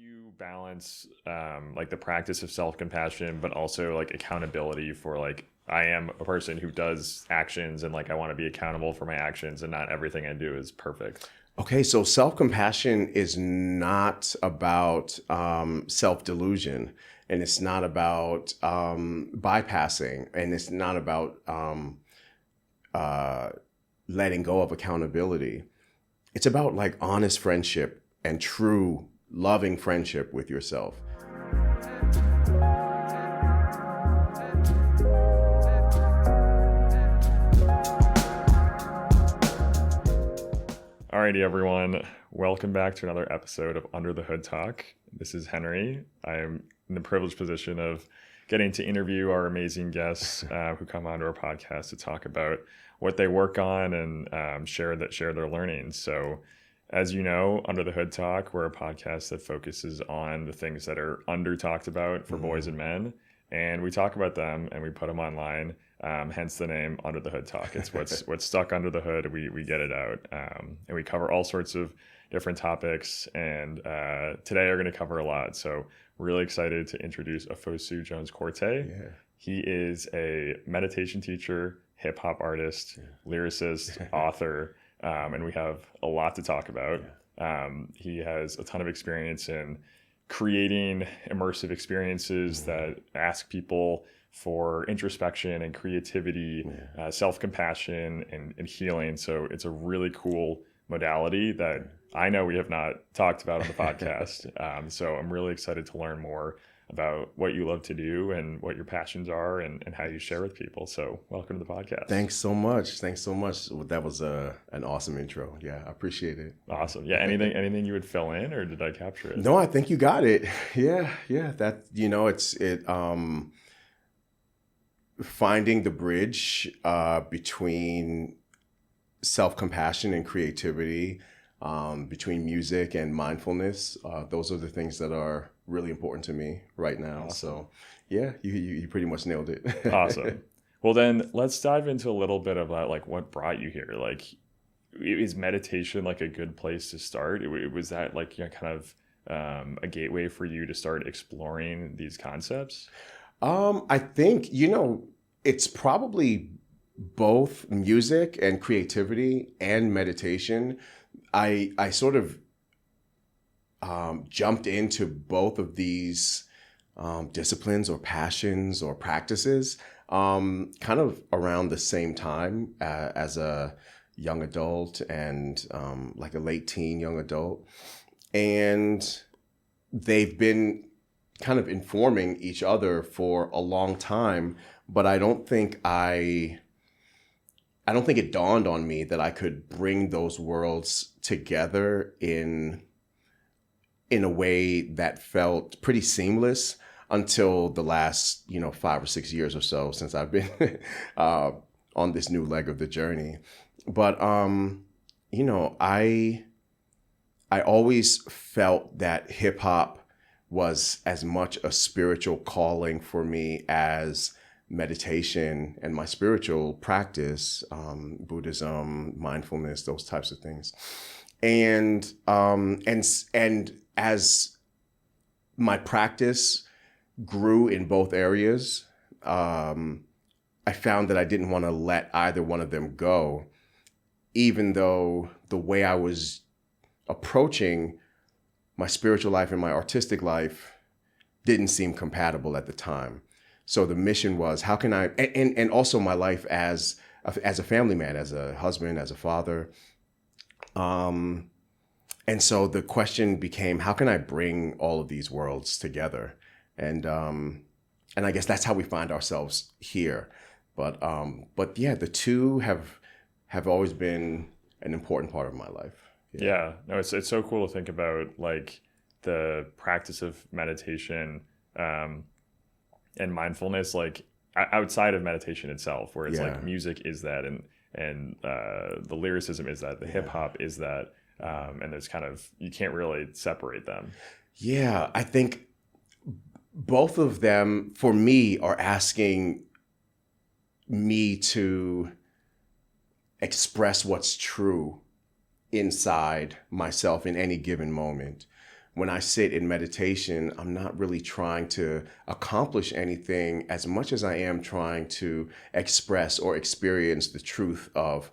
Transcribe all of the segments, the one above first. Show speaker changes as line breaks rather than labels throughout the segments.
you balance like the practice of self-compassion, but also like accountability for like I am a person who does actions and like I want to be accountable for my actions and not everything I do is perfect.
Okay, so self-compassion is not about self-delusion, and it's not about bypassing, and it's not about uh, letting go of accountability. It's about like honest friendship and true loving friendship with yourself.
Alrighty, everyone. Welcome back to another episode of Under the Hood Talk. This is Henry. I am in the privileged position of getting to interview our amazing guests who come onto our podcast to talk about what they work on and share their learnings. So, as you know, Under the Hood Talk, we're a podcast that focuses on the things that are under talked about for boys and men, and we talk about them and we put them online. Hence the name Under the Hood Talk. It's what's stuck under the hood. We get it out, and we cover all sorts of different topics. And today we're going to cover a lot. So we're really excited to introduce Ofosu Jones-Quartey.
Yeah.
He is a meditation teacher, hip hop artist, lyricist, author, and we have a lot to talk about. He has a ton of experience in creating immersive experiences that ask people for introspection and creativity, self-compassion and healing. So it's a really cool modality that I know we have not talked about on the podcast. So I'm really excited to learn more about what you love to do and what your passions are and how you share with people. So welcome to the podcast.
Thanks so much. That was an awesome intro. Yeah, I appreciate it.
Awesome. Yeah. Anything you would fill in, or did I capture it?
No, I think you got it. Yeah. That, finding the bridge between self-compassion and creativity, between music and mindfulness. Those are the things that are really important to me right now.
Awesome.
So yeah, you pretty much nailed it.
Awesome. Well, then let's dive into a little bit about like what brought you here. Like, is meditation like a good place to start? Was that like kind of a gateway for you to start exploring these concepts?
I think, it's probably both music and creativity and meditation. I sort of jumped into both of these disciplines or passions or practices kind of around the same time as a young adult and like a late teen young adult. And they've been kind of informing each other for a long time, but I don't think it dawned on me that I could bring those worlds together in a way that felt pretty seamless until the last 5 or 6 years or so since I've been on this new leg of the journey. But I always felt that hip hop was as much a spiritual calling for me as meditation and my spiritual practice, Buddhism, mindfulness, those types of things. And as my practice grew in both areas, I found that I didn't want to let either one of them go, even though the way I was approaching my spiritual life and my artistic life didn't seem compatible at the time. So the mission was, how can I, and also my life as a family man, as a husband, as a father. And so the question became, how can I bring all of these worlds together? And I guess that's how we find ourselves here. But yeah, the two have always been an important part of my life.
Yeah. No, it's so cool to think about like the practice of meditation and mindfulness, like outside of meditation itself, where it's like music is that and the lyricism is that, the hip hop is that, and there's kind of, you can't really separate them.
Yeah, I think both of them for me are asking me to express what's true inside myself in any given moment. when I sit in meditation, I'm not really trying to accomplish anything as much as I am trying to express or experience the truth of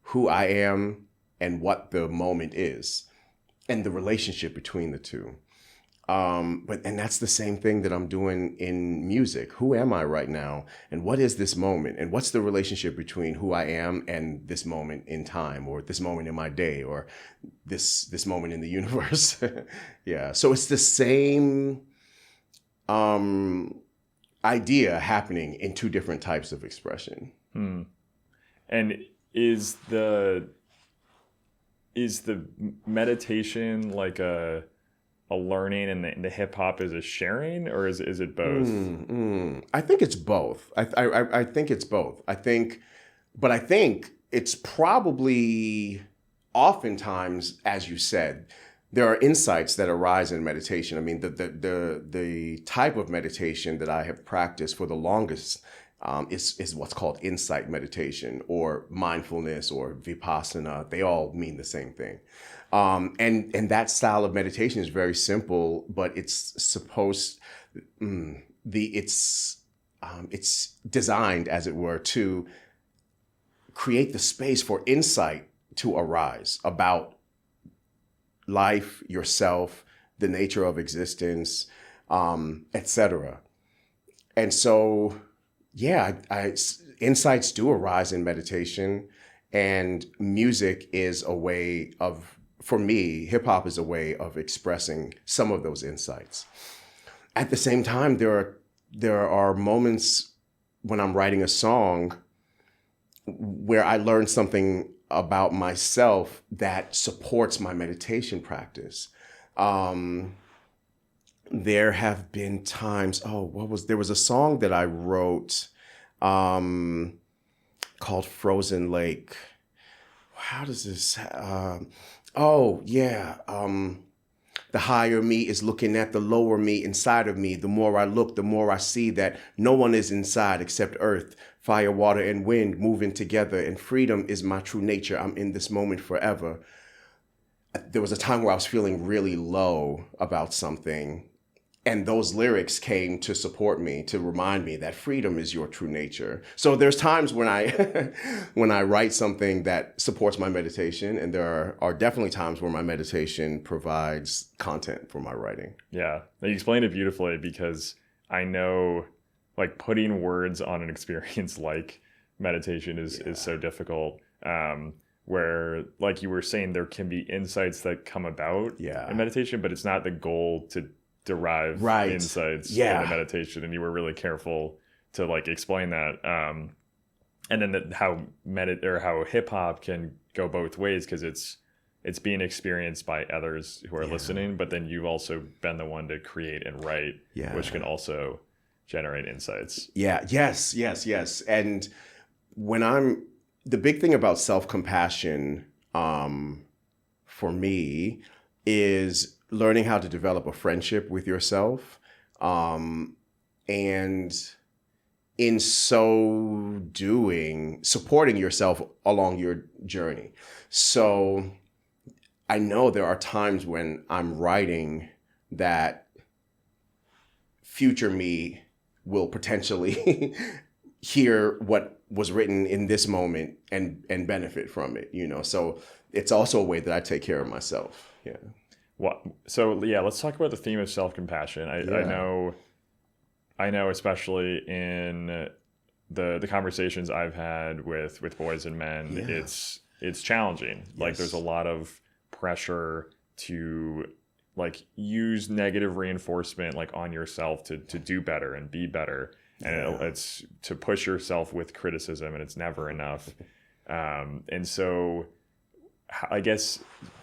who I am and what the moment is and the relationship between the two. And that's the same thing that I'm doing in music. Who am I right now? And what is this moment? And what's the relationship between who I am and this moment in time, or this moment in my day, or this moment in the universe? Yeah. So it's the same idea happening in two different types of expression.
And is the meditation like a learning, and the hip hop is a sharing, or is it both?
I think it's both. I think it's both. I think it's probably oftentimes, as you said, there are insights that arise in meditation. I mean, the type of meditation that I have practiced for the longest is what's called insight meditation, or mindfulness, or vipassana. They all mean the same thing. And that style of meditation is very simple, but it's designed, as it were, to create the space for insight to arise about life, yourself, the nature of existence, etc. And so, yeah, insights do arise in meditation, and music is a way of, for me, hip hop is a way of expressing some of those insights. At the same time, there are moments when I'm writing a song where I learn something about myself that supports my meditation practice. There have been times, there was a song that I wrote called Frozen Lake. How does this, the higher me is looking at the lower me inside of me. The more I look, the more I see that no one is inside except earth, fire, water, and wind moving together. And freedom is my true nature. I'm in this moment forever. There was a time where I was feeling really low about something, and those lyrics came to support me, to remind me that freedom is your true nature. So there's times when I when I write something that supports my meditation, and there are definitely times where my meditation provides content for my writing.
Yeah, you explained it beautifully, because I know, like, putting words on an experience like meditation is so difficult. Where, like you were saying, there can be insights that come about in meditation, but it's not the goal to derive insights in the meditation, and you were really careful to, like, explain that, and then how hip hop can go both ways, because it's being experienced by others who are listening, but then you've also been the one to create and write, which can also generate insights. Yes.
And the big thing about self-compassion for me is learning how to develop a friendship with yourself, and in so doing, supporting yourself along your journey. So I know there are times when I'm writing that future me will potentially hear what was written in this moment and benefit from it, So it's also a way that I take care of myself. Yeah.
Well, so let's talk about the theme of self-compassion. I know, especially in the conversations I've had with boys and men, it's challenging. Yes. Like, there's a lot of pressure to, like, use negative reinforcement, like, on yourself to do better and be better. And it's to push yourself with criticism, and it's never enough. And so I guess,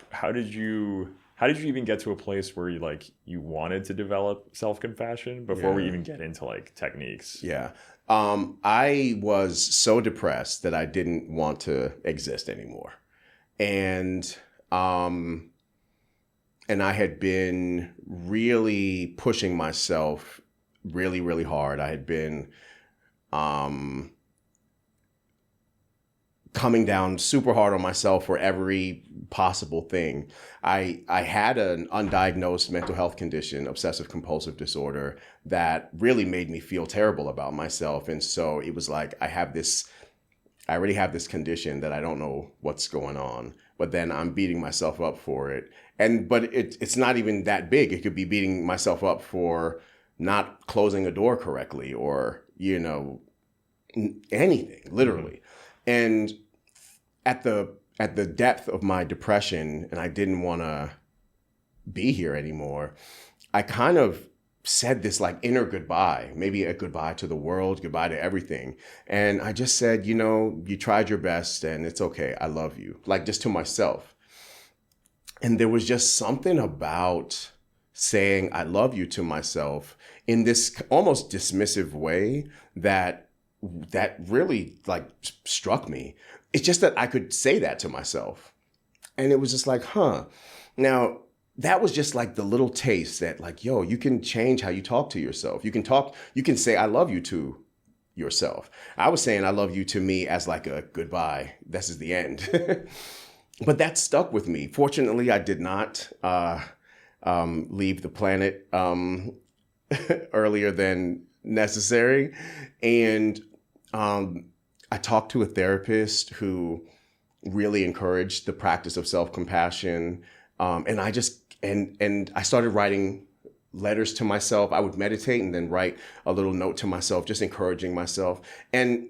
how did you even get to a place where you wanted to develop self-compassion before we even get into, like, techniques?
Yeah. I was so depressed that I didn't want to exist anymore. And I had been really pushing myself really, really hard. I had been coming down super hard on myself for every possible thing. I had an undiagnosed mental health condition, obsessive compulsive disorder, that really made me feel terrible about myself. And so it was like, I already have this condition that I don't know what's going on, but then I'm beating myself up for it. But it's not even that big. It could be beating myself up for not closing a door correctly, or, anything, literally. And at the depth of my depression, and I didn't want to be here anymore, I kind of said this like inner goodbye, maybe a goodbye to the world, goodbye to everything. And I just said, you tried your best and it's okay. I love you. Like, just to myself. And there was just something about saying I love you to myself in this almost dismissive way that really like struck me. It's just that I could say that to myself. And it was just like, Now, that was just like the little taste that like, you can change how you talk to yourself. You can say I love you to yourself. I was saying I love you to me as like a goodbye. This is the end. But that stuck with me. Fortunately, I did not leave the planet earlier than necessary. And I talked to a therapist who really encouraged the practice of self-compassion. And I started writing letters to myself. I would meditate and then write a little note to myself, just encouraging myself. And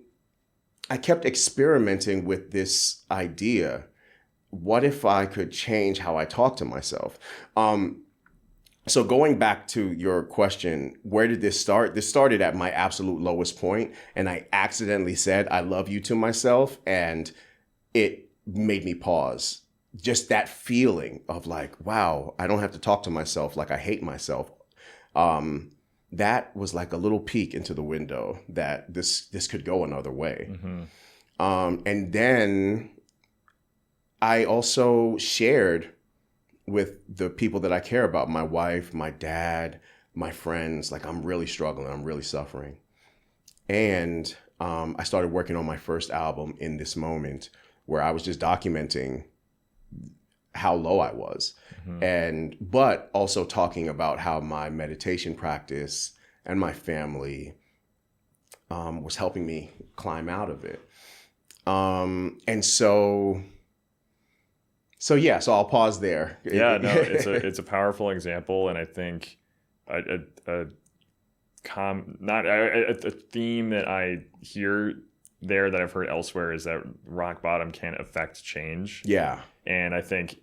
I kept experimenting with this idea. What if I could change how I talk to myself? So going back to your question, where did this start? This started at my absolute lowest point, and I accidentally said, I love you to myself, and it made me pause. Just that feeling of like, wow, I don't have to talk to myself like I hate myself. That was like a little peek into the window that this could go another way. And then I also shared with the people that I care about, my wife, my dad, my friends, like, I'm really struggling, I'm really suffering. And I started working on my first album in this moment, where I was just documenting how low I was, but also talking about how my meditation practice and my family was helping me climb out of it. And so I'll pause there.
Yeah, no, it's a powerful example, and I think a theme that I hear there that I've heard elsewhere is that rock bottom can affect change. Yeah, and I think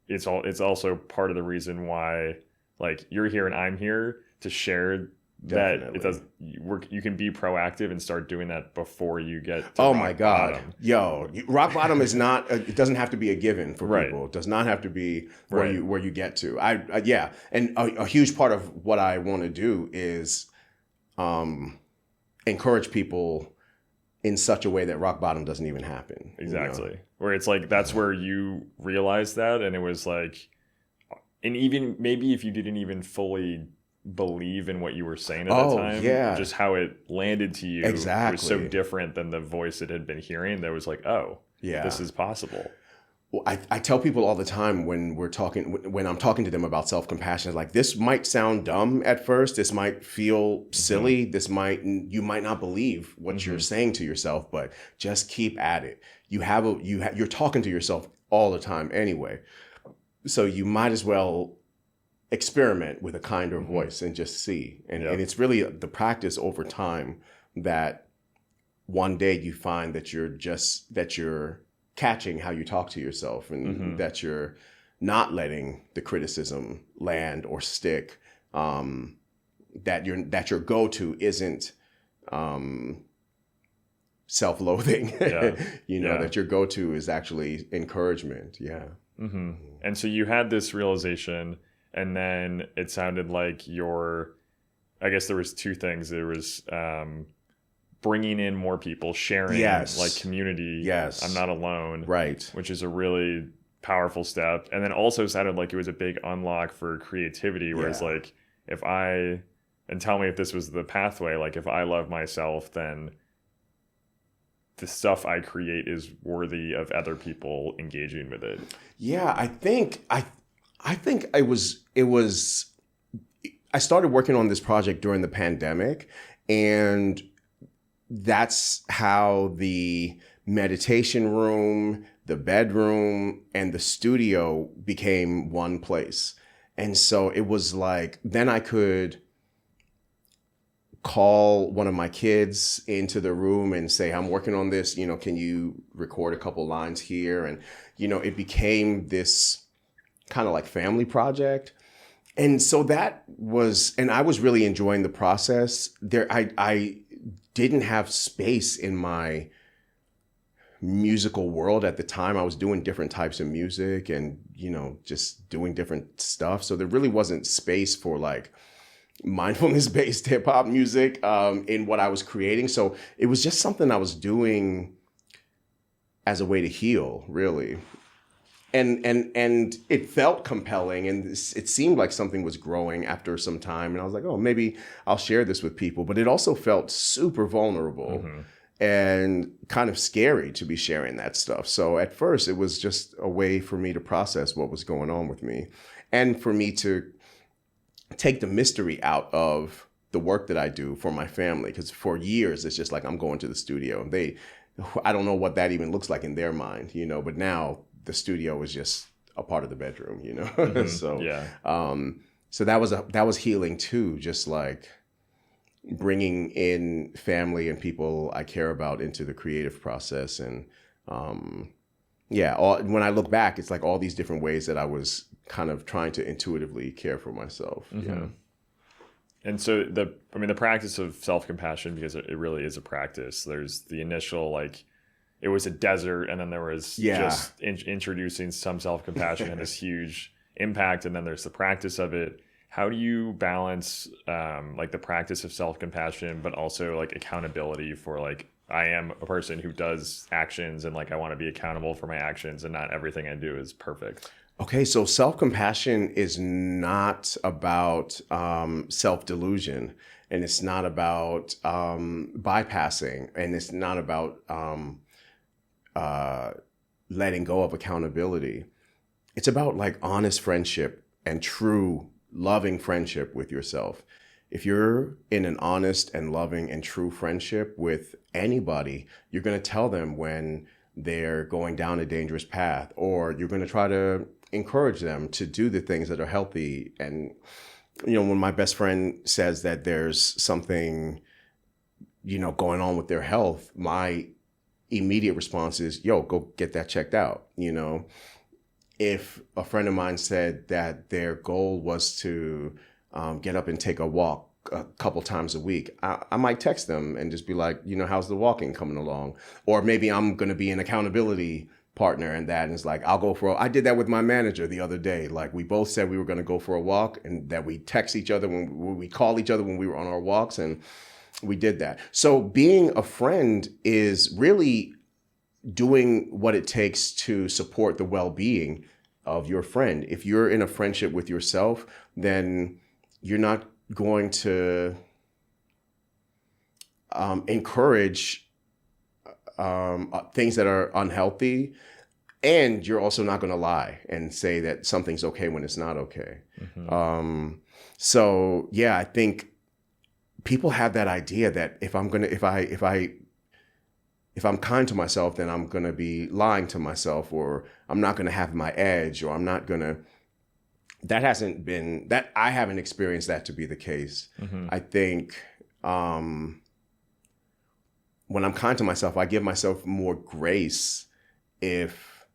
it's also part of the reason why, like, you're here and I'm here to share. Definitely. That it does work. You can be proactive and start doing that before you get to rock bottom. Rock bottom is not it doesn't have to be a given for people. It does not have to be where you get to. And a huge part of what I want to do is encourage people in such a way that rock bottom doesn't even happen. Exactly. Where it's like, that's where you realize that, and it was like, and even maybe if you didn't even fully believe in what you were saying at the time, just how it landed to you was so different than the voice it had been hearing, that was like, this is possible. Well, I tell people all the time when I'm talking to them about self-compassion, like, this might sound dumb at first, this might feel silly, you might not believe what you're saying to yourself, but just keep at it. You're talking to yourself all the time anyway, so you might as well experiment with a kinder voice and just see. And it's really the practice over time that one day you find that you're catching how you talk to yourself, and that you're not letting the criticism land or stick, that your go-to isn't self-loathing, that your go-to is actually encouragement. And so you had this realization. And then it sounded like I guess there was two things. There was bringing in more people, sharing, like community. I'm not alone. Right. Which is a really powerful step. And then also sounded like it was a big unlock for creativity, whereas like, and tell me if this was the pathway, like, if I love myself, then the stuff I create is worthy of other people engaging with it?
Yeah, I think I started working on this project during the pandemic, and that's how the meditation room, the bedroom, and the studio became one place. And so it was like, then I could call one of my kids into the room and say, I'm working on this, can you record a couple lines here? And, it became this kind of like family project. And so and I was really enjoying the process. I didn't have space in my musical world at the time. I was doing different types of music and, just doing different stuff. So there really wasn't space for like mindfulness-based hip hop music in what I was creating. So it was just something I was doing as a way to heal, really. And it felt compelling, and it seemed like something was growing after some time. And I was like, oh, maybe I'll share this with people. But it also felt super vulnerable and kind of scary to be sharing that stuff. So at first, it was just a way for me to process what was going on with me, and for me to take the mystery out of the work that I do for my family. Because for years, it's just like I'm going to the studio. I don't know what that even looks like in their mind, but now the studio is just a part of the bedroom, So,
yeah.
So that was healing too, just like bringing in family and people I care about into the creative process. And when I look back, it's like all these different ways that I was kind of trying to intuitively care for myself. Yeah.
And so the practice of self-compassion, because it really is a practice. There's the initial, like, it was a desert, and then there was just introducing some self-compassion had this huge impact, and then there's the practice of it. How do you balance like the practice of self-compassion, but also like accountability for, like, I am a person who does actions, and like I want to be accountable for my actions, and not everything I do is perfect?
Okay, so self-compassion is not about self-delusion, and it's not about bypassing, and it's not about letting go of accountability. It's about like honest friendship and true loving friendship with yourself. If you're in an honest and loving and true friendship with anybody, you're going to tell them when they're going down a dangerous path, or you're going to try to encourage them to do the things that are healthy. And, when my best friend says that there's something, going on with their health, my immediate response is, yo, go get that checked out. If a friend of mine said that their goal was to get up and take a walk a couple times a week, I might text them and just be like, how's the walking coming along? Or maybe I'm going to be an accountability partner in that. And it's like, I did that with my manager the other day. Like, we both said we were going to go for a walk, and that we text each other when we call each other when we were on our walks. And we did that. So being a friend is really doing what it takes to support the well-being of your friend. If you're in a friendship with yourself, then you're not going to encourage things that are unhealthy, and you're also not going to lie and say that something's okay when it's not okay. So yeah, I think people have that idea that if I'm kind to myself, then I'm going to be lying to myself, or I'm not going to have my edge, or I'm not going to. I haven't experienced that to be the case. I think when I'm kind to myself, I give myself more grace if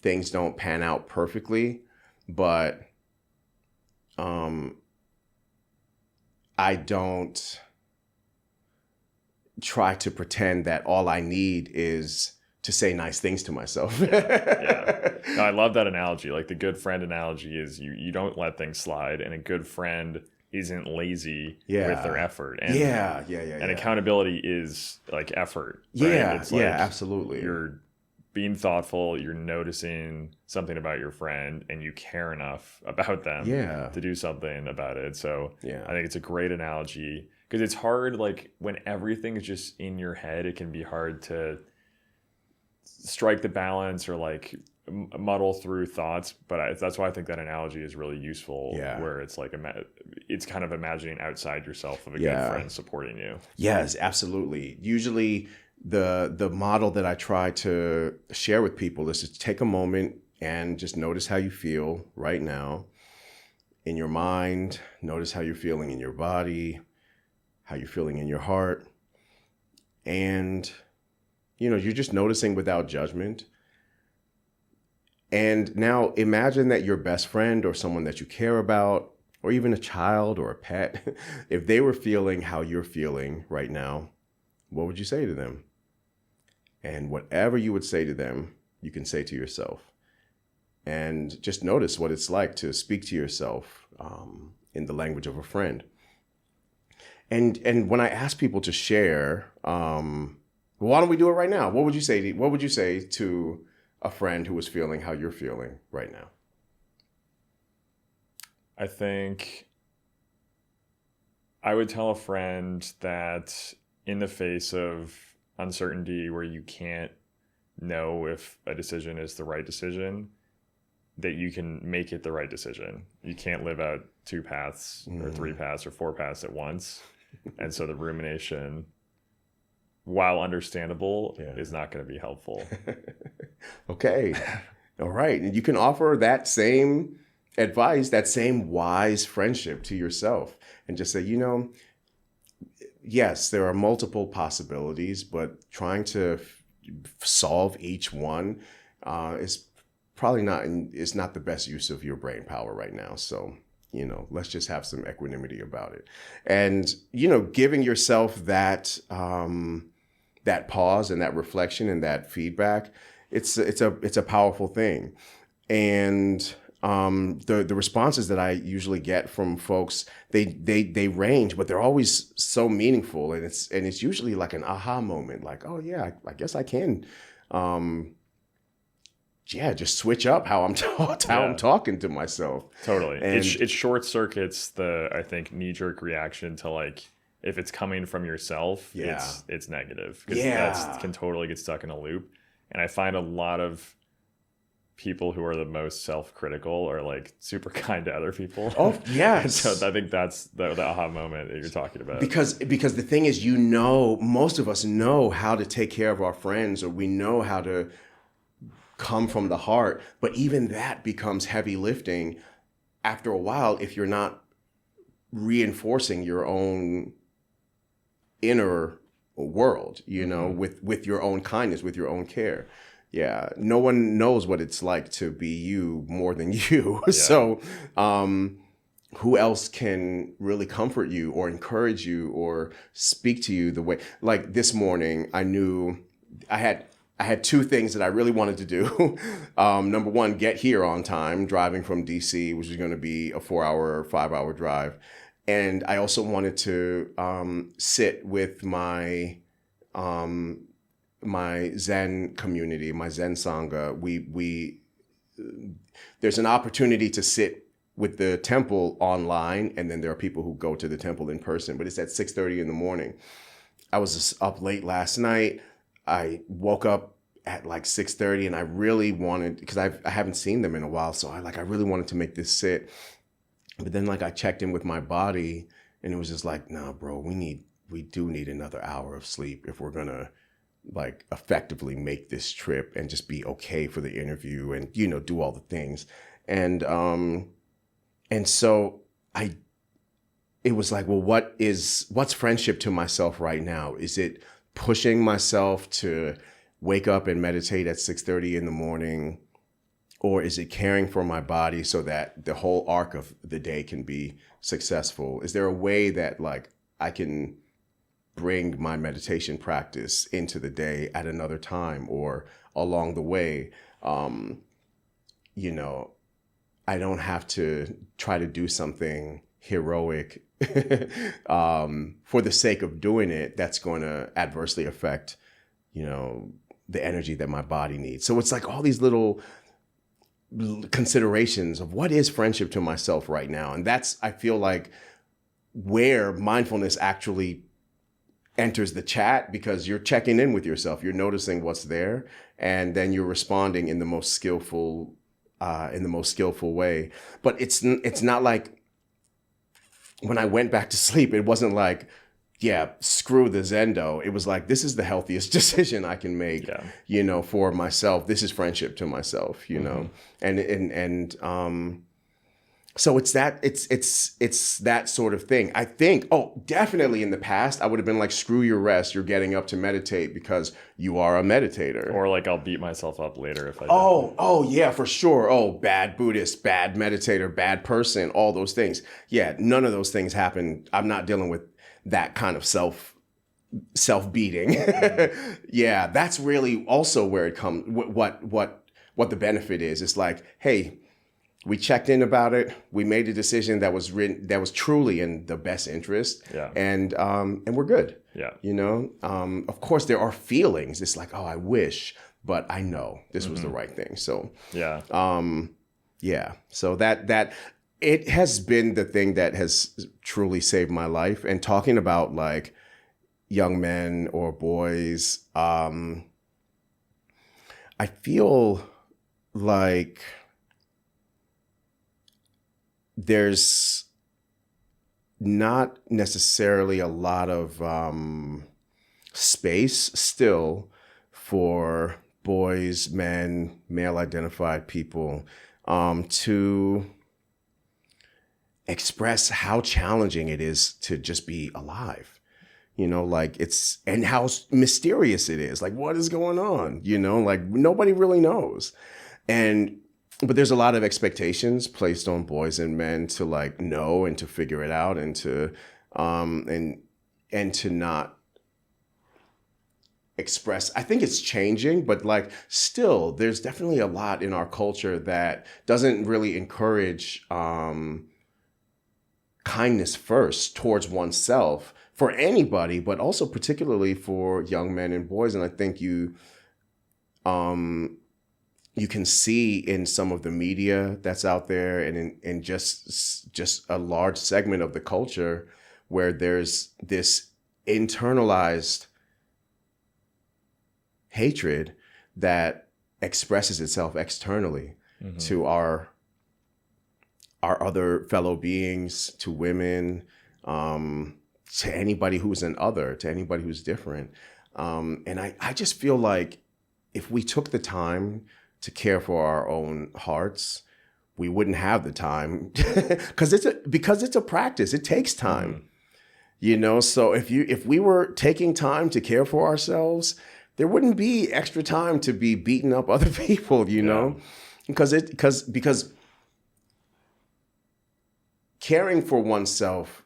things don't pan out perfectly, but I don't try to pretend that all I need is to say nice things to myself.
Yeah. No, I love that analogy. Like, the good friend analogy is you don't let things slide, and a good friend isn't lazy with their effort. And, and accountability is like effort. Right? It's like
absolutely.
You're being thoughtful, you're noticing something about your friend, and you care enough about them to do something about it. So I think it's a great analogy, because it's hard, like, when everything is just in your head, it can be hard to strike the balance or like muddle through thoughts. But that's why I think that analogy is really useful, where it's like it's kind of imagining outside yourself of a good friend supporting you.
Yes, absolutely. Usually the model that I try to share with people is to take a moment and just notice how you feel right now in your mind. Notice how you're feeling in your body, how you're feeling in your heart. And, you're just noticing without judgment. And now imagine that your best friend or someone that you care about, or even a child or a pet, if they were feeling how you're feeling right now, what would you say to them? And whatever you would say to them, you can say to yourself. And just notice what it's like to speak to yourself in the language of a friend. And when I ask people to share, why don't we do it right now? What would you say to a friend who is feeling how you're feeling right now?
I think I would tell a friend that in the face of uncertainty where you can't know if a decision is the right decision, that you can make it the right decision. You can't live out two paths or three paths or four paths at once. And so the rumination, while understandable, is not going to be helpful.
Okay. All right. And you can offer that same advice, that same wise friendship to yourself and just say, yes, there are multiple possibilities, but trying to solve each one is probably not the best use of your brain power right now. So, let's just have some equanimity about it. And, giving yourself that that pause and that reflection and that feedback, it's a powerful thing. And the responses that I usually get from folks, they range, but they're always so meaningful, and it's usually like an aha moment, like, oh yeah, I guess I can, just switch up how I'm talking to myself.
Totally, and it short circuits the, I think, knee-jerk reaction to like, if it's coming from yourself, it's negative, because that can totally get stuck in a loop. And I find a lot of people who are the most self-critical are like super kind to other people.
Oh, yes.
So I think that's the aha moment that you're talking about.
Because the thing is, most of us know how to take care of our friends, or we know how to come from the heart. But even that becomes heavy lifting after a while if you're not reinforcing your own inner world, with your own kindness, with your own care. Yeah, no one knows what it's like to be you more than you. Yeah. So who else can really comfort you or encourage you or speak to you the way, like this morning, I knew I had two things that I really wanted to do. Number one, get here on time, driving from DC, which is going to be a 4-hour, 5-hour drive. And I also wanted to sit with my Zen community, my Zen Sangha. We there's an opportunity to sit with the temple online, and then there are people who go to the temple in person, but it's at 6:30 in the morning. I was up late last night. I woke up at like 6:30, and I really wanted, because I haven't seen them in a while, so I really wanted to make this sit. But then I checked in with my body, and it was just like, nah, bro, we do need another hour of sleep if we're gonna effectively make this trip and just be okay for the interview and do all the things. And so it was like, well, what's friendship to myself right now? Is it pushing myself to wake up and meditate at 6:30 in the morning? Or is it caring for my body so that the whole arc of the day can be successful? Is there a way that I can bring my meditation practice into the day at another time or along the way? I don't have to try to do something heroic for the sake of doing it that's going to adversely affect, the energy that my body needs. So it's like all these little considerations of what is friendship to myself right now. And that's, I feel like, where mindfulness actually enters the chat because you're checking in with yourself. You're noticing what's there, and then you're responding in the most skillful way. But it's not like when I went back to sleep, it wasn't like, yeah, screw the Zendo. It was like, this is the healthiest decision I can make, for myself. This is friendship to myself, know, and so it's that sort of thing. I think, definitely in the past, I would have been like, screw your rest. You're getting up to meditate because you are a meditator.
Or like, I'll beat myself up later if I don't.
Oh, yeah, for sure. Oh, bad Buddhist, bad meditator, bad person, all those things. Yeah, none of those things happen. I'm not dealing with that kind of self-beating. Yeah, that's really also where it comes, what the benefit is. It's like, hey, we checked in about it. We made a decision that was truly in the best interest.
Yeah.
And we're good.
Yeah.
Of course there are feelings. It's like, I wish, but I know this was the right thing. So,
yeah.
So that it has been the thing that has truly saved my life. And talking about like young men or boys, I feel like there's not necessarily a lot of space still for boys, men, male-identified people to express how challenging it is to just be alive. Like and how mysterious it is. Like, what is going on? Like nobody really knows. But there's a lot of expectations placed on boys and men to like know and to figure it out and to and to not express. I think it's changing, but like still there's definitely a lot in our culture that doesn't really encourage kindness first towards oneself for anybody, but also particularly for young men and boys. And I think you can see in some of the media that's out there and in just a large segment of the culture where there's this internalized hatred that expresses itself externally to our other fellow beings, to women, to anybody who's an other, to anybody who's different. And I just feel like if we took the time to care for our own hearts, we wouldn't have the time because it's a practice. It takes time, So if we were taking time to care for ourselves, there wouldn't be extra time to be beating up other people, because caring for oneself.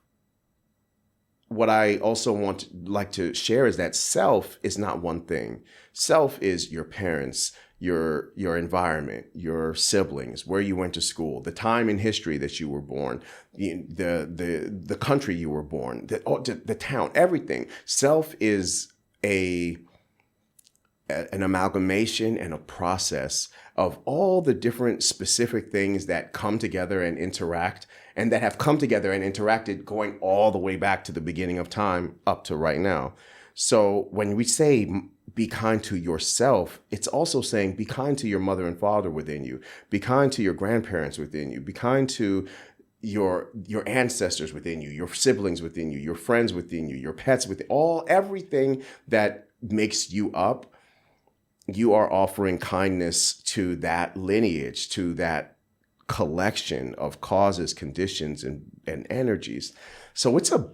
What I also like to share is that self is not one thing. Self is your parents, your environment, your siblings, where you went to school, the time in history that you were born, the country you were born, the town, everything. Self is an amalgamation and a process of all the different specific things that come together and interact, and that have come together and interacted going all the way back to the beginning of time up to right now. So when we say be kind to yourself, it's also saying be kind to your mother and father within you, be kind to your grandparents within you, be kind to your ancestors within you, your siblings within you, your friends within you, your pets within everything that makes you up. You are offering kindness to that lineage, to that collection of causes, conditions, and energies. So it's a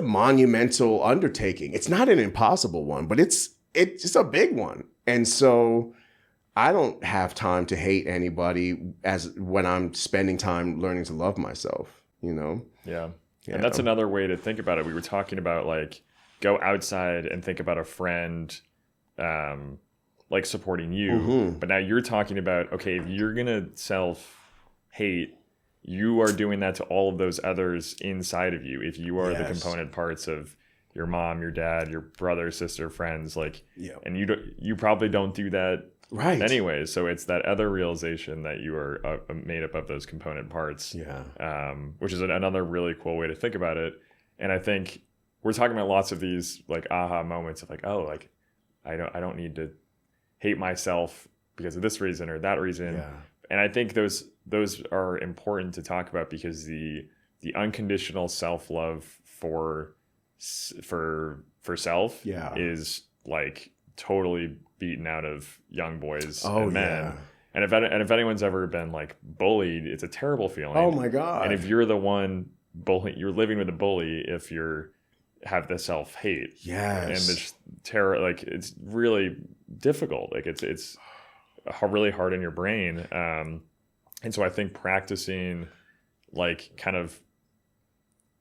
monumental undertaking. It's not an impossible one, but it's a big one. And so I don't have time to hate anybody when I'm spending time learning to love myself,
Yeah. And that's another way to think about it. We were talking about like go outside and think about a friend like supporting you, but now you're talking about, okay, if you're gonna self-hate, you are doing that to all of those others inside of you. If you are the component parts of your mom, your dad, your brother, sister, friends, like, and you probably don't do that
right
anyway. So it's that other realization that you are made up of those component parts, which is another really cool way to think about it. And I think we're talking about lots of these like aha moments of like, oh, like I don't need to hate myself because of this reason or that reason.
Yeah.
And I think those are important to talk about because the unconditional self-love for self is like totally beaten out of young boys and men.
Yeah.
And if anyone's ever been like bullied, it's a terrible feeling.
Oh my God.
And if you're the one bullying, you're living with a bully if you're have the self-hate.
Yes.
And this terror, like it's really difficult. Like it's really hard in your brain. And so I think practicing like kind of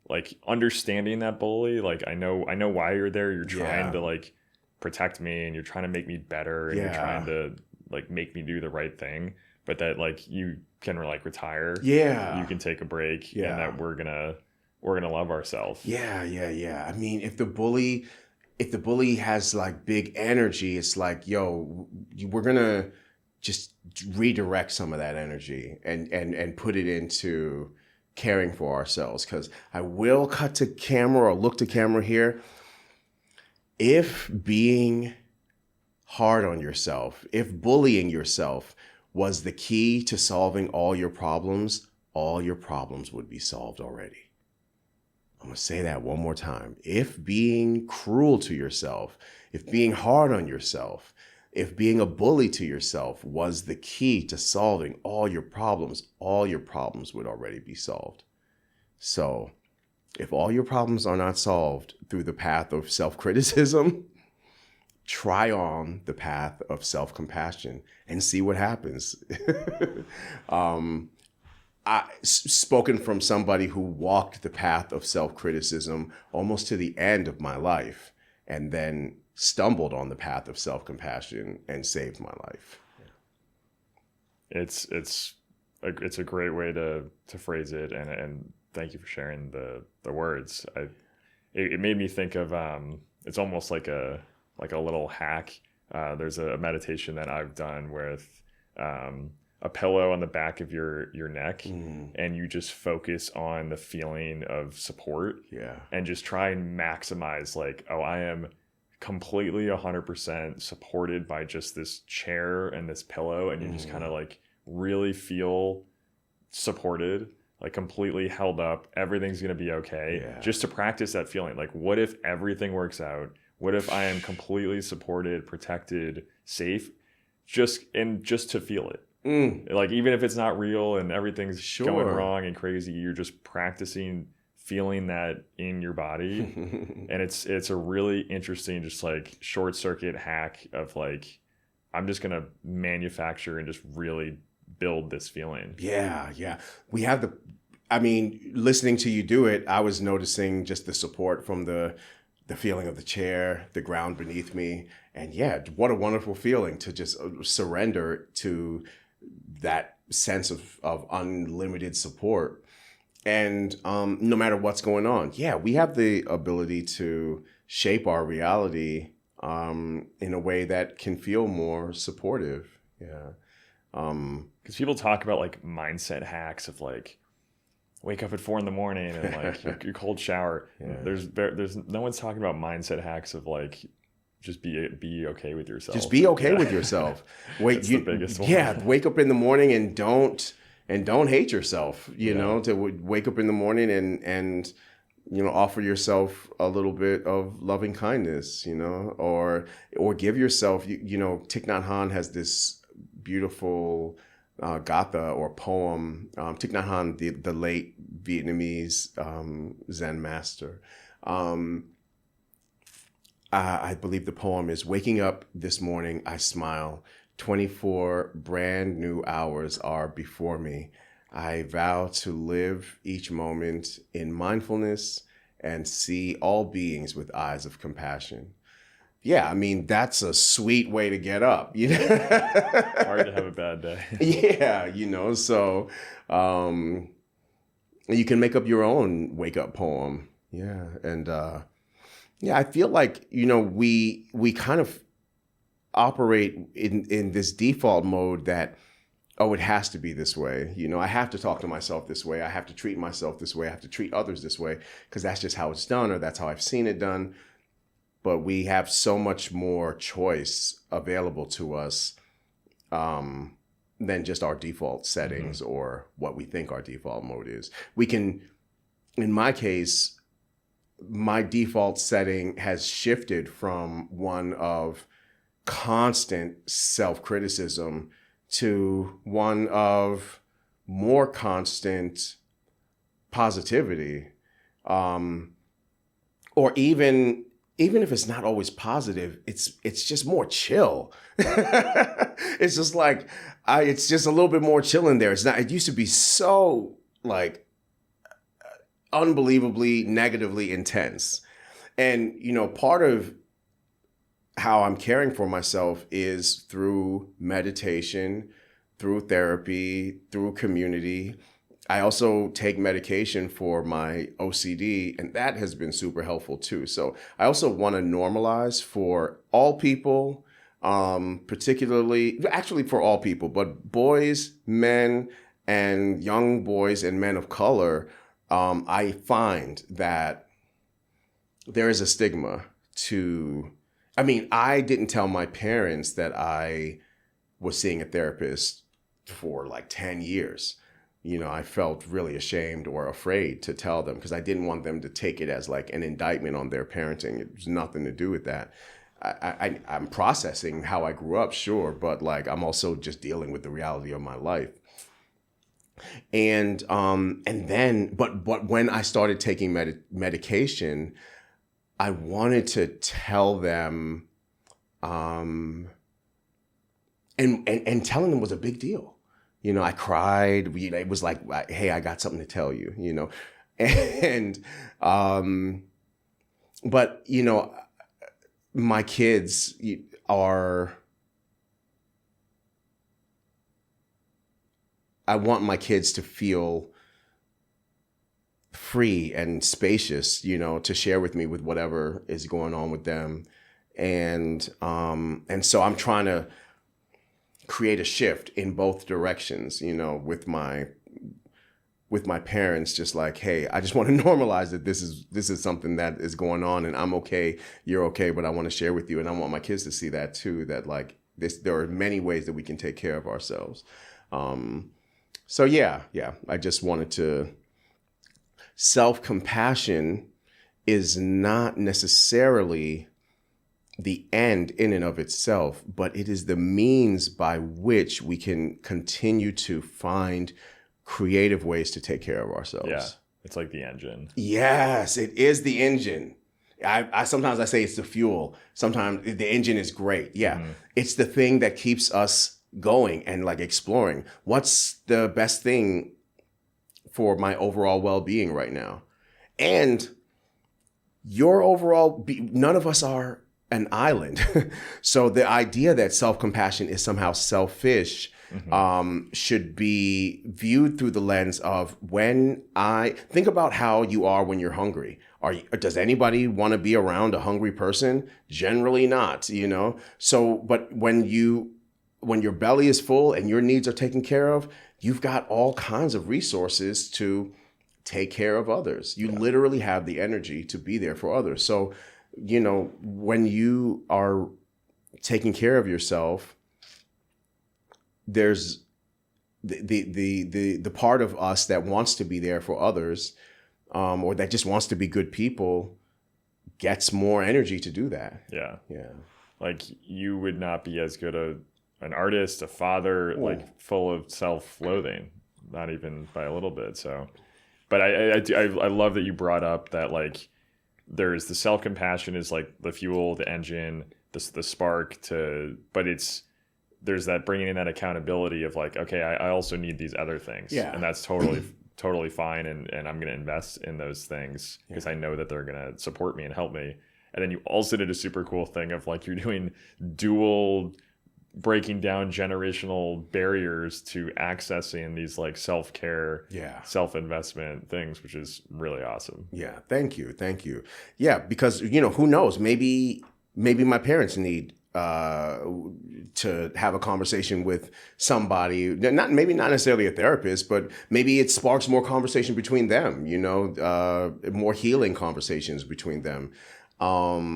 like understanding that bully, like I know why you're there. You're trying to like protect me and you're trying to make me better and you're trying to like make me do the right thing, but that like you can like retire.
Yeah.
You can take a break and that we're gonna love ourselves.
Yeah. I mean, if the bully has like big energy, it's like, yo, we're gonna just redirect some of that energy and put it into caring for ourselves. Because I will cut to camera or look to camera here. If being hard on yourself, if bullying yourself was the key to solving all your problems would be solved already. I'm going to say that one more time. If being cruel to yourself, if being hard on yourself, if being a bully to yourself was the key to solving all your problems would already be solved. So if all your problems are not solved through the path of self-criticism, try on the path of self-compassion and see what happens. Spoken from somebody who walked the path of self-criticism almost to the end of my life and then stumbled on the path of self-compassion and saved my life.
It's a great way to phrase it, and thank you for sharing the words. It made me think of it's almost like a little hack. There's a meditation that I've done with a pillow on the back of your neck, and you just focus on the feeling of support, and just try and maximize like, oh, I am completely 100% supported by just this chair and this pillow, and you just kind of like really feel supported, like completely held up. Everything's gonna be okay. Just to practice that feeling, like what if everything works out? What if I am completely supported, protected, safe? Just to feel it. Like even if it's not real and everything's going wrong and crazy, you're just practicing feeling that in your body. And it's a really interesting just like short circuit hack of like, I'm just gonna manufacture and just really build this feeling. Yeah.
We have listening to you do it, I was noticing just the support from the feeling of the chair, the ground beneath me. And what a wonderful feeling to just surrender to that sense of unlimited support. And no matter what's going on, we have the ability to shape our reality in a way that can feel more supportive.
Because people talk about like mindset hacks of like wake up at 4 a.m. and like your cold shower. There's no one's talking about mindset hacks of like just be okay with yourself.
Just be okay with yourself.
That's the biggest one.
Wake up in the morning and don't hate yourself. You know, to wake up in the morning and offer yourself a little bit of loving kindness. Or give yourself. Thich Nhat Hanh has this beautiful gatha or poem. Thich Nhat Hanh, the late Vietnamese Zen master. I believe the poem is, waking up this morning, I smile. 24 brand new hours are before me. I vow to live each moment in mindfulness and see all beings with eyes of compassion. That's a sweet way to get up.
Hard to have a bad day.
So you can make up your own wake up poem. I feel like, we kind of operate in this default mode that oh, it has to be this way. You know, I have to talk to myself this way. I have to treat myself this way. I have to treat others this way because that's just how it's done, or that's how I've seen it done. But we have so much more choice available to us than just our default settings or what we think our default mode is. We can, in my case, my default setting has shifted from one of constant self-criticism to one of more constant positivity. Or even if it's not always positive, it's just more chill. It's just like, it's just a little bit more chill in there. It used to be so like unbelievably negatively intense. And, you know, part of how I'm caring for myself is through meditation, through therapy, through community. I also take medication for my OCD, and that has been super helpful too. So I also want to normalize for all people, particularly, actually for all people, but boys, men, and young boys and men of color. I find that there is a stigma to, I mean, I didn't tell my parents that I was seeing a therapist for like 10 years. You know, I felt really ashamed or afraid to tell them because I didn't want them to take it as like an indictment on their parenting. It was nothing to do with that. I'm processing how I grew up, sure, but like I'm also just dealing with the reality of my life. And then, but when I started taking medication, I wanted to tell them, and telling them was a big deal. You know, I cried. It was like, hey, I got something to tell you, you know, and, but you know, my kids are, I want my kids to feel free and spacious, you know, to share with me with whatever is going on with them. And so I'm trying to create a shift in both directions, you know, with my parents, just like, hey, I just want to normalize that this is something that is going on and I'm okay, you're okay, but I want to share with you. And I want my kids to see that too, that like there are many ways that we can take care of ourselves. So yeah, I just wanted to, self-compassion is not necessarily the end in and of itself, but it is the means by which we can continue to find creative ways to take care of ourselves.
Yeah, it's like the engine.
Yes, it is the engine. I sometimes I say it's the fuel. Sometimes the engine is great. Yeah, It's the thing that keeps us going and like exploring. What's the best thing for my overall well-being right now? And your overall, none of us are an island. So the idea that self-compassion is somehow selfish should be viewed through the lens of when I think about how you are when you're hungry. Does anybody want to be around a hungry person? Generally not, you know? So, but when your belly is full and your needs are taken care of, you've got all kinds of resources to take care of others. You literally have the energy to be there for others. So, you know, when you are taking care of yourself, there's the part of us that wants to be there for others, or that just wants to be good people, gets more energy to do that.
Yeah. Like you would not be as good an artist, a father, like full of self-loathing, not even by a little bit. So, but I love that you brought up that like there's the self-compassion is like the fuel, the engine, the spark but there's that bringing in that accountability of like, okay, I also need these other things.
Yeah.
And that's totally fine. And I'm going to invest in those things because I know that they're going to support me and help me. And then you also did a super cool thing of like, you're doing dual breaking down generational barriers to accessing these like self-care, self-investment things, which is really awesome.
Yeah. Thank you. Yeah. Because, you know, who knows, maybe my parents need to have a conversation with somebody, maybe not necessarily a therapist, but maybe it sparks more conversation between them, more healing conversations between them. Oh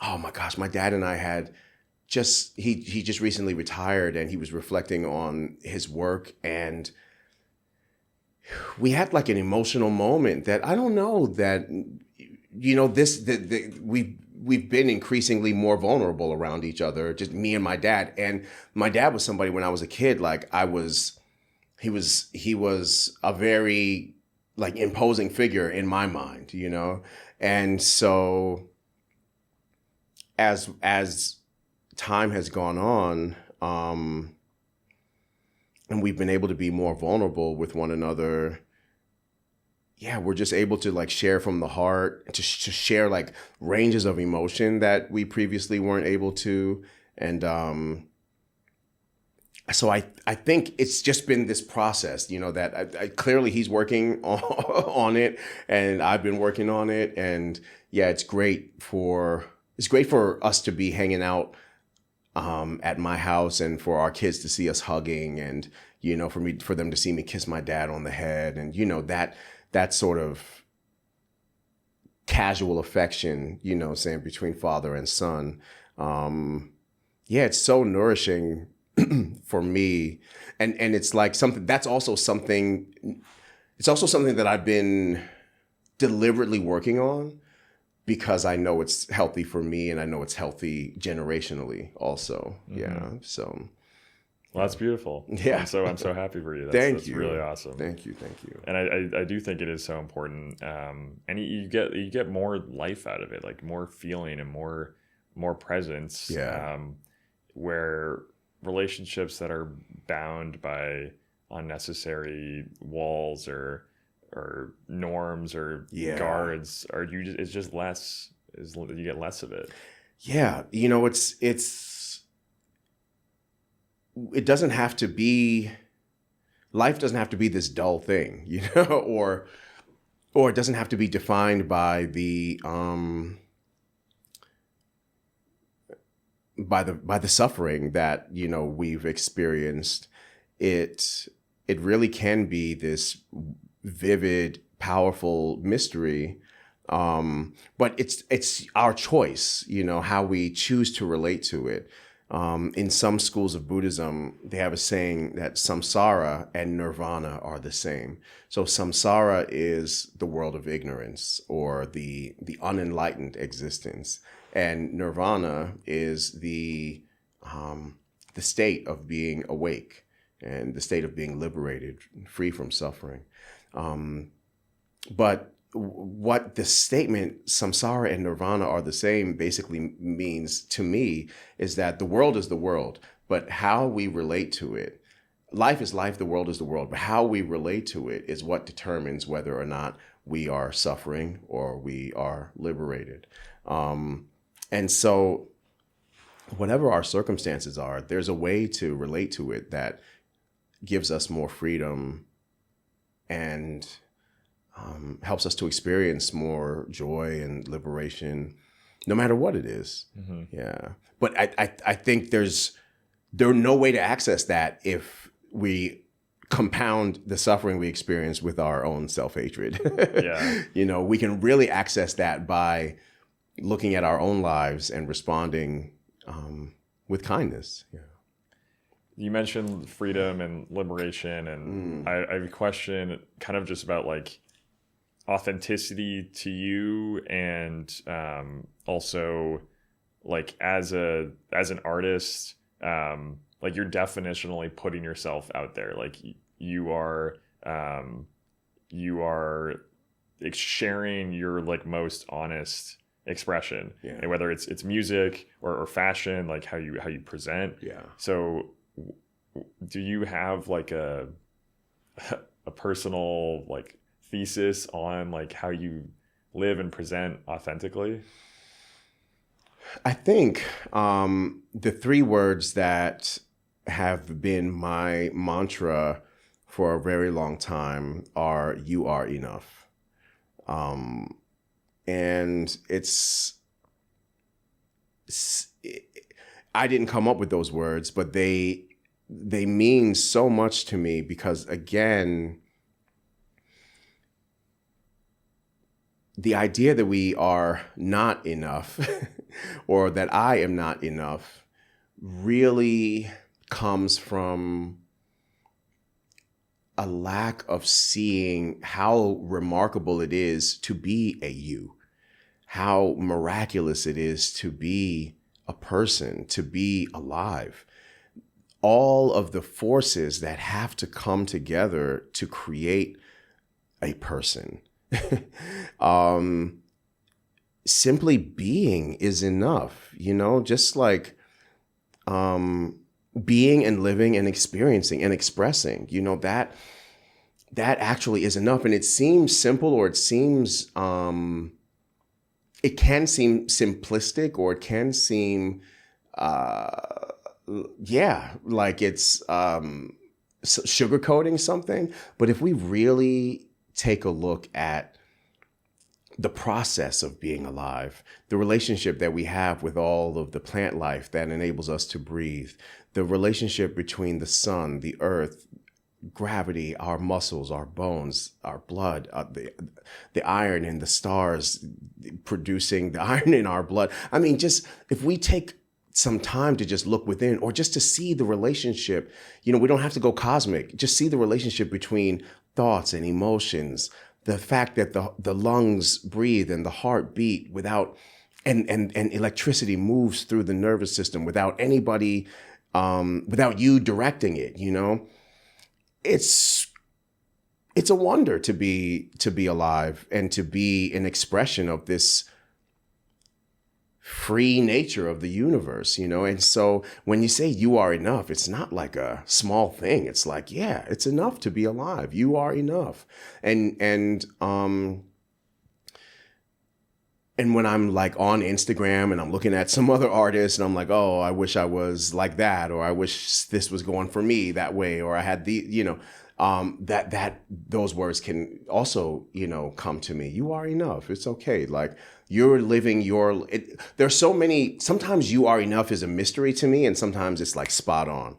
my gosh, my dad and I had he just recently retired, and he was reflecting on his work, and we had like an emotional moment that I don't know that, we've been increasingly more vulnerable around each other, just me and my dad. And my dad was somebody when I was a kid, like he was a very like imposing figure in my mind, And so as time has gone on, and we've been able to be more vulnerable with one another, yeah, we're just able to like share from the heart, to share like ranges of emotion that we previously weren't able to. And so I think it's just been this process, that I clearly he's working on it, and I've been working on it. And yeah, it's great for us to be hanging out at my house, and for our kids to see us hugging, and for them to see me kiss my dad on the head, and that sort of casual affection, saying between father and son. Yeah, it's so nourishing for me, and it's like something that's also something. It's also something that I've been deliberately working on, because I know it's healthy for me, and I know it's healthy generationally also. Mm-hmm. Yeah. So.
Well, that's beautiful.
Yeah.
I'm so happy for you.
Thank you.
That's really awesome.
Thank you.
And I do think it is so important. And you get more life out of it, like more feeling and more presence.
Yeah.
Where relationships that are bound by unnecessary walls or norms or guards it's just less, you get less of it.
Yeah. It doesn't have to be, life doesn't have to be this dull thing, or it doesn't have to be defined by the suffering that, we've experienced. It really can be this vivid, powerful mystery. But it's our choice, how we choose to relate to it. In some schools of Buddhism, they have a saying that samsara and nirvana are the same. So samsara is the world of ignorance, or the unenlightened existence, and nirvana is the state of being awake, and the state of being liberated, free from suffering. But what the statement samsara and nirvana are the same basically means to me is that the world is the world, but how we relate to it, life is life, the world is the world, but how we relate to it is what determines whether or not we are suffering or we are liberated. And so whatever our circumstances are, there's a way to relate to it that gives us more freedom and helps us to experience more joy and liberation, no matter what it is. Mm-hmm. Yeah. But I think there's no way to access that if we compound the suffering we experience with our own self-hatred. Yeah. We can really access that by looking at our own lives and responding with kindness. Yeah.
You mentioned freedom and liberation, and I have a question kind of just about like authenticity to you, and also like as an artist, like you're definitionally putting yourself out there, like you are sharing your like most honest expression. Yeah. And whether it's music or fashion, like how you present. Yeah. So do you have like a personal like thesis on like how you live and present authentically?
I think the three words that have been my mantra for a very long time are "you are enough." And I didn't come up with those words, but they mean so much to me because, again, the idea that we are not enough or that I am not enough really comes from a lack of seeing how remarkable it is to be a you, how miraculous it is to be a person, to be alive. All of the forces that have to come together to create a person. Simply being is enough, just like being and living and experiencing and expressing, that actually is enough. And it seems simple, or it seems, it can seem simplistic, or it can seem, like it's sugarcoating something. But if we really take a look at the process of being alive, the relationship that we have with all of the plant life that enables us to breathe, the relationship between the sun, the earth, gravity, our muscles, our bones, our blood, the iron in the stars producing the iron in our blood. I mean, just if we take some time to just look within, or just to see the relationship, we don't have to go cosmic, just see the relationship between thoughts and emotions, the fact that the lungs breathe and the heart beat without, and electricity moves through the nervous system without anybody, without you directing it, it's a wonder to be alive and to be an expression of this free nature of the universe, and so when you say you are enough, it's not like a small thing. It's like, yeah, it's enough to be alive. You are enough. And when I'm like on Instagram and I'm looking at some other artists and I'm like, oh, I wish I was like that, or I wish this was going for me that way, or I had that those words can also, come to me. You are enough. It's okay. Like, you're living there's so many, sometimes you are enough is a mystery to me, and sometimes it's like spot on,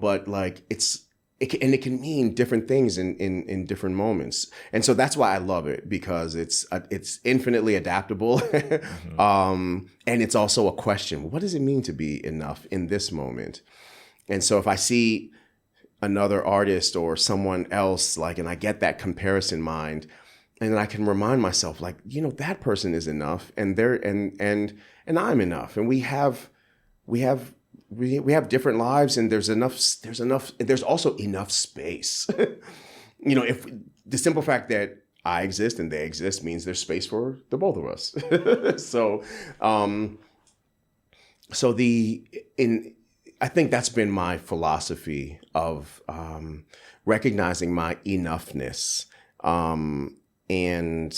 but like it can mean different things in different moments. And so that's why I love it, because it's infinitely adaptable. Mm-hmm. And it's also a question. What does it mean to be enough in this moment? And so if I see another artist or someone else, like, and I get that comparison mind, and then I can remind myself, like, that person is enough, and they're and I'm enough, and we have different lives, and there's also enough space. If the simple fact that I exist and they exist means there's space for the both of us. I think that's been my philosophy of recognizing my enoughness, and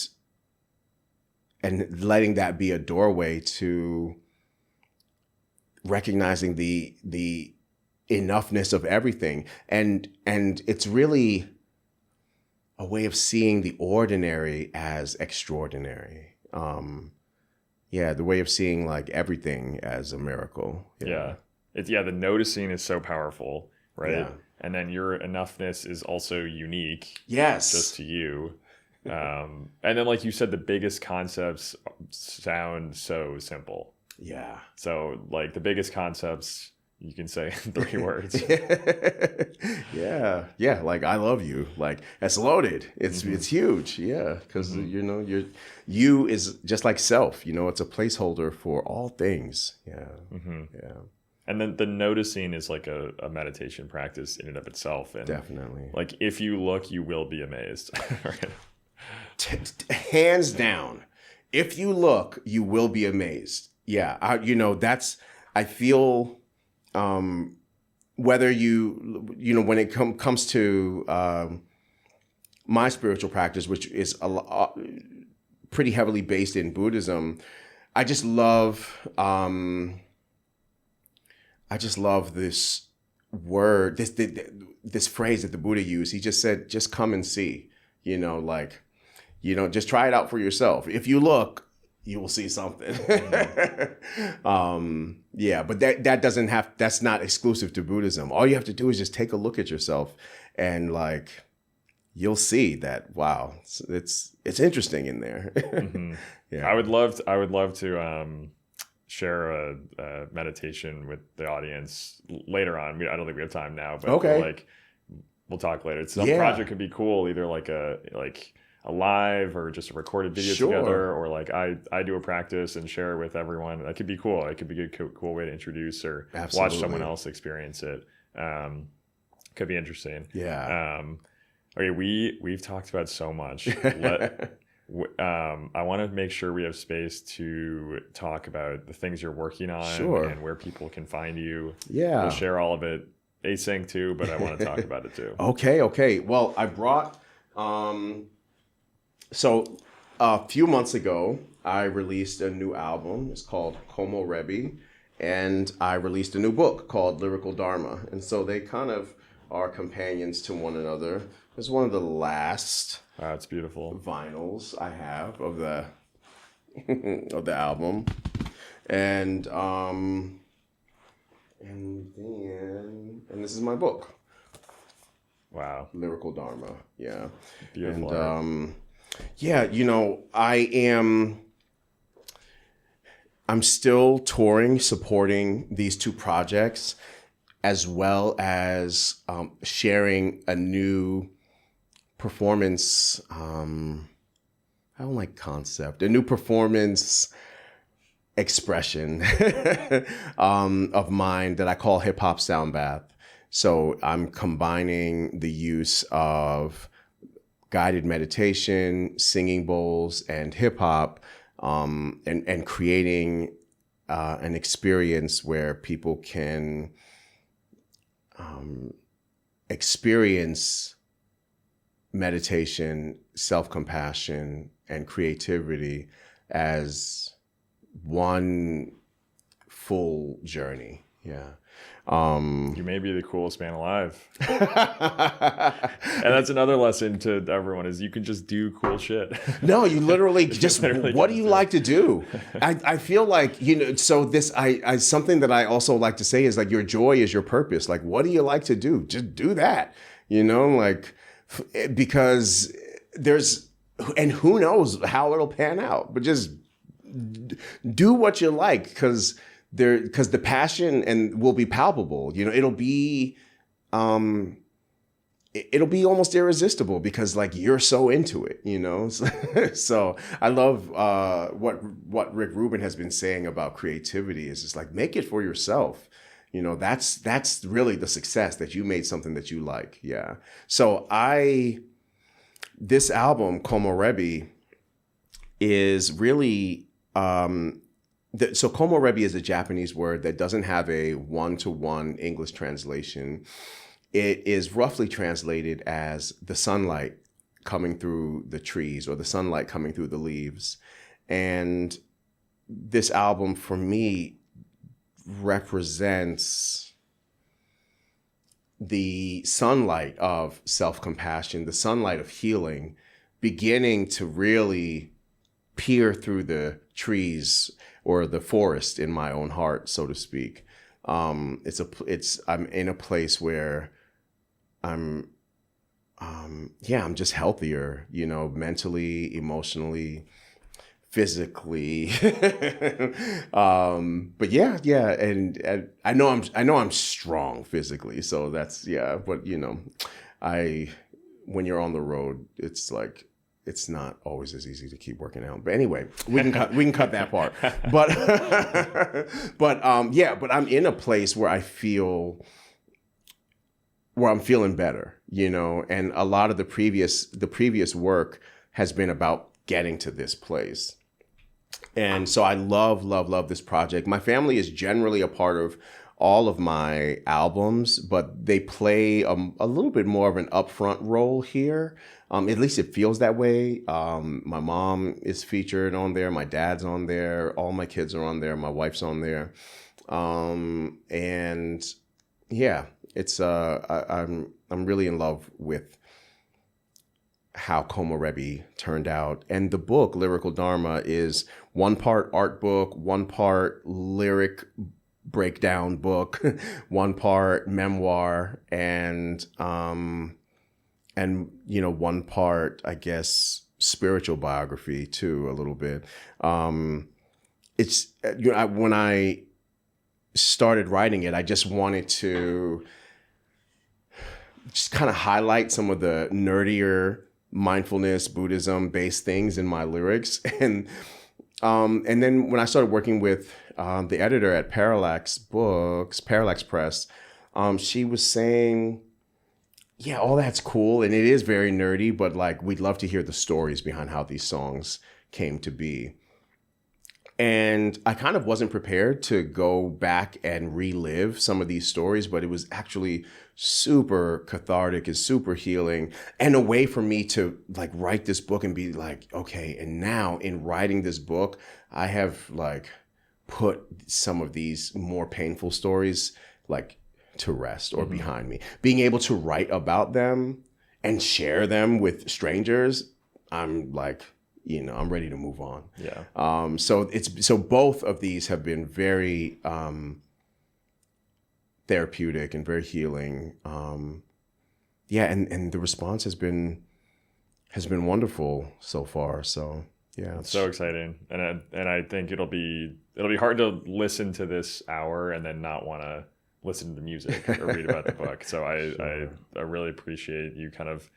letting that be a doorway to recognizing the enoughness of everything. And it's really a way of seeing the ordinary as extraordinary. The way of seeing like everything as a miracle.
Yeah. The noticing is so powerful, right?
Yeah.
And then your enoughness is also unique.
Yes.
Just to you. And then, like you said, the biggest concepts sound so simple.
Yeah.
So, like, the biggest concepts, you can say in 3 words.
Yeah. Yeah. Like, I love you. Like, it's loaded. It's huge. Yeah. Because, you is just like self, it's a placeholder for all things. Yeah. Mm-hmm. Yeah.
And then the noticing is like a meditation practice in and of itself. And
definitely.
Like, if you look, you will be amazed. Right?
Hands down. If you look, you will be amazed. Yeah. I feel, whether when it comes to my spiritual practice, which is pretty heavily based in Buddhism, I just love this word, this phrase that the Buddha used. He just said, just come and see, just try it out for yourself. If you look, you will see something.
Mm-hmm.
Yeah, but that's not exclusive to Buddhism. All you have to do is just take a look at yourself and like, you'll see that, wow, it's interesting in there.
Mm-hmm.
Yeah.
I would love to share a meditation with the audience later on. I don't think we have time now, but
Okay.
like we'll talk later. Some
Yeah.
project could be cool, either like a live or just a recorded video
Sure.
together, or like I do a practice and share it with everyone. That could be cool. It could be a cool way to introduce or
Absolutely.
watch someone else experience it. Could be interesting.
Yeah.
Okay, we've talked about so much. I want to make sure we have space to talk about the things you're working on.
Sure.
And where people can find you.
Yeah.
We'll share all of it async too, but I want to talk about it too.
Okay. Well, I brought, so a few months ago, I released a new album. It's called Komorebi, and I released a new book called Lyrical Dharma. And so they kind of are companions to one another. It's one of the last
It's beautiful
vinyls I have of the of the album, and this is my book.
Wow.
Lyrical Dharma. Yeah.
Beautiful.
And yeah, I'm still touring, supporting these two projects, as well as sharing a new performance, I don't like concept, a new performance expression of mine that I call hip hop sound bath. So I'm combining the use of guided meditation, singing bowls, and hip hop, and creating an experience where people can experience meditation, self-compassion, and creativity as one full journey. Yeah.
You may be the coolest man alive. And that's another lesson to everyone, is you can just do cool shit.
No, you literally just,
literally
what do you like to do? I feel like, so this, I something that I also like to say is like, your joy is your purpose. Like, what do you like to do? Just do that, like, because and who knows how it'll pan out, but just do what you like, because the passion will be palpable. It'll be almost irresistible, because like, you're so into it, So I love what Rick Rubin has been saying about creativity is just like, make it for yourself. That's really the success, that you made something that you like. Yeah. So this album, Komorebi, is really, so Komorebi is a Japanese word that doesn't have a one-to-one English translation. It is roughly translated as the sunlight coming through the trees, or the sunlight coming through the leaves. And this album, for me, represents the sunlight of self-compassion, the sunlight of healing, beginning to really peer through the trees or the forest in my own heart, so to speak. I'm in a place where I'm just healthier, mentally, emotionally, physically. But yeah. And I know I'm strong physically. So that's, yeah. But when you're on the road, it's like, it's not always as easy to keep working out. But anyway, we can cut that part. But, but I'm in a place where I'm feeling better, and a lot of the previous work has been about getting to this place. And so I love this project. My family is generally a part of all of my albums, but they play a little bit more of an upfront role here. At least it feels that way. My mom is featured on there. My dad's on there. All my kids are on there. My wife's on there. And yeah, it's I'm really in love with how Komorebi turned out. And the book, Lyrical Dharma, is one part art book, one part lyric breakdown book, one part memoir, and one part, I guess, spiritual biography too, a little bit. When I started writing it, I just wanted to just kind of highlight some of the nerdier mindfulness, Buddhism based things in my lyrics. And then when I started working with the editor at Parallax Press, she was saying, yeah, all that's cool. And it is very nerdy, but like, we'd love to hear the stories behind how these songs came to be. And I kind of wasn't prepared to go back and relive some of these stories, but it was actually super cathartic and super healing, and a way for me to like write this book and be like, okay, and now in writing this book, I have like put some of these more painful stories like to rest or behind me. Being able to write about them and share them with strangers, I'm like, I'm ready to move on.
Yeah.
So both of these have been very therapeutic and very healing. And the response has been wonderful so far. So yeah,
it's so exciting, and I think it'll be hard to listen to this hour and then not want to listen to the music or read about the book. So I really appreciate you kind of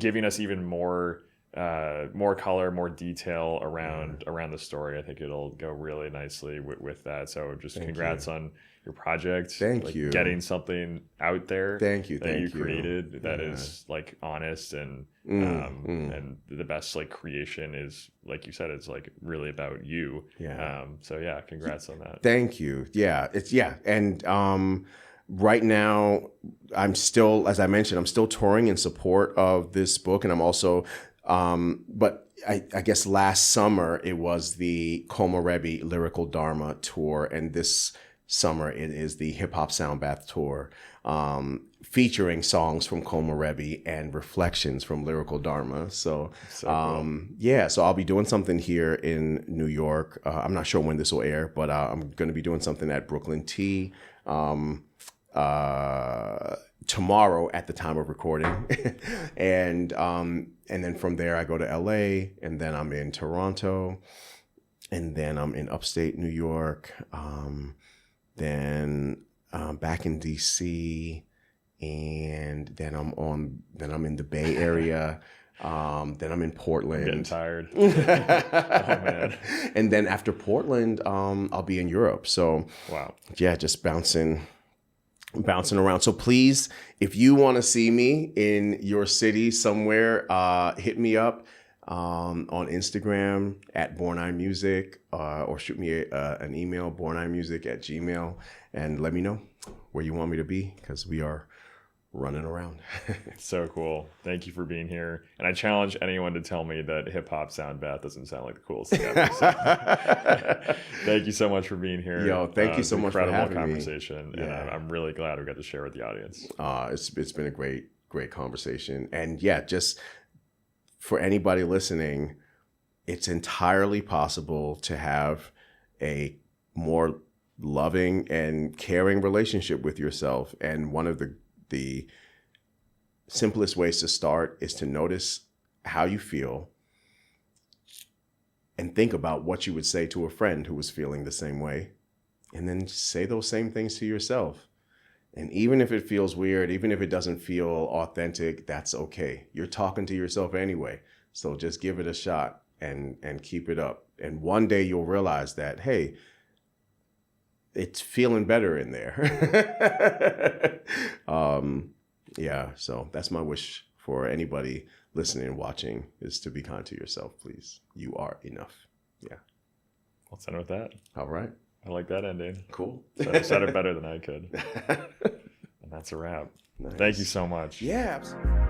giving us even more color, more detail around the story. I think it'll go really nicely with that. So just congrats on your project.
Thank you.
Getting something out there.
Thank you.
That you created that is like honest and the best like creation is, like you said, it's like really about you.
Yeah.
So yeah, congrats on that.
Thank you. Yeah. And right now I'm still, as I mentioned, I'm still touring in support of this book, and I'm also but I guess last summer it was the Komorebi Lyrical Dharma tour, and this summer it is the Hip Hop Sound Bath tour, featuring songs from Komorebi and reflections from Lyrical Dharma. So cool. So I'll be doing something here in New York. I'm not sure when this will air, but I'm going to be doing something at Brooklyn Tea tomorrow at the time of recording. And then from there I go to LA, and then I'm in Toronto, and then I'm in upstate New York, then back in DC, and then I'm in the Bay Area, then I'm in Portland.
I'm getting tired. Oh man.
And then after Portland, I'll be in Europe. So
wow.
Yeah, just bouncing around. So please, if you want to see me in your city somewhere, hit me up on Instagram at bornimusic, or shoot me an email, bornimusic@gmail.com, and let me know where you want me to be, because we are running around.
So cool. Thank you for being here. And I challenge anyone to tell me that hip hop sound bath doesn't sound like the coolest thing ever. So, thank you so much for being here.
Yo, thank you so much for having
me. Incredible conversation.
Yeah.
And I'm really glad we got to share with the audience.
It's been a great conversation. And yeah, just for anybody listening, it's entirely possible to have a more loving and caring relationship with yourself. And one of the simplest ways to start is to notice how you feel and think about what you would say to a friend who was feeling the same way, and then say those same things to yourself. And even if it feels weird, even if it doesn't feel authentic, that's okay. You're talking to yourself anyway. So just give it a shot and keep it up. And one day you'll realize that, hey, it's feeling better in there. So that's my wish for anybody listening and watching, is to be kind to yourself, please. You are enough. Yeah.
Let's end with that.
All right.
I like that ending.
Cool.
Said it better than I could. And that's a wrap. Nice. Thank you so much.
Yeah, absolutely.